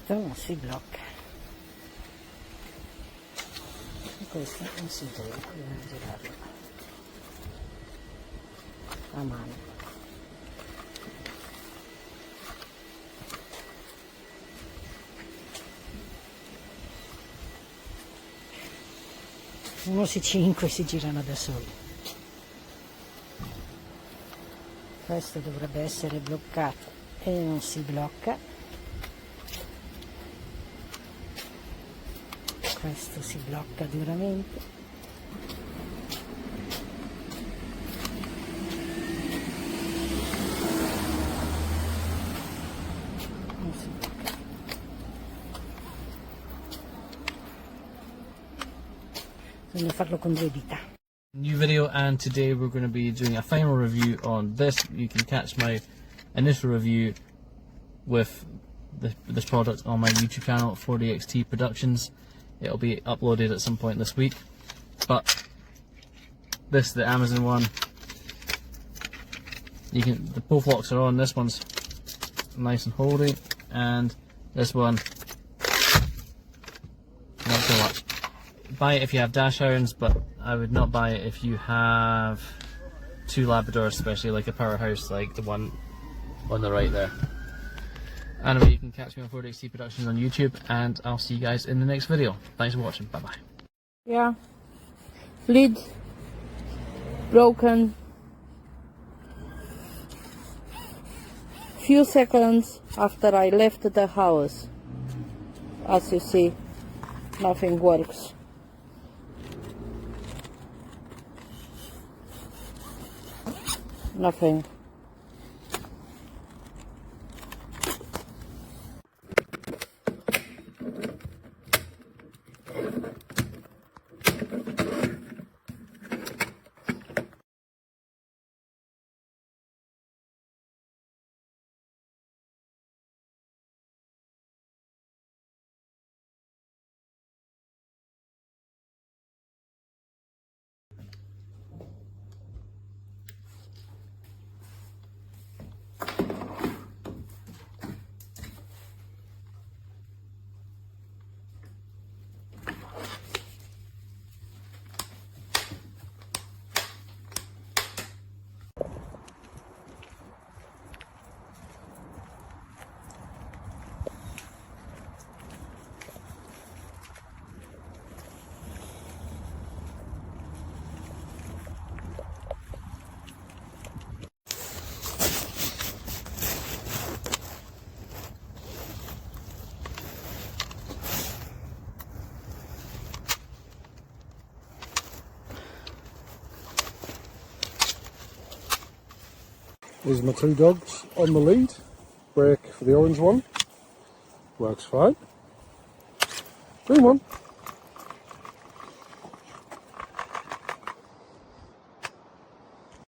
questo non si blocca, e questo non si gira, bisogna girarlo a mano. Uno si 5 si girano da soli. Questo dovrebbe essere bloccato e non si blocca. Questo si blocca duramente. Non si blocca. Bisogna farlo con 2 dita. New video, and today we're going to be doing a final review on this. You can catch my initial review with this product on my YouTube channel, 4DXT Productions. It'll be uploaded at some point this week. But this, the Amazon one, the both locks are on. This one's nice and holdy, and this one not so much. Buy it if you have dash hounds, but I would not buy it if you have 2 Labradors, especially like a powerhouse like the one on the right there. Anyway, you can catch me on 4DXT Productions on YouTube, and I'll see you guys in the next video. Thanks for watching. Bye bye. Yeah, lid broken. Few seconds after I left the house, as you see, nothing works. Nothing. These are my 2 dogs on the lead. Brake for the orange one, works fine. Green one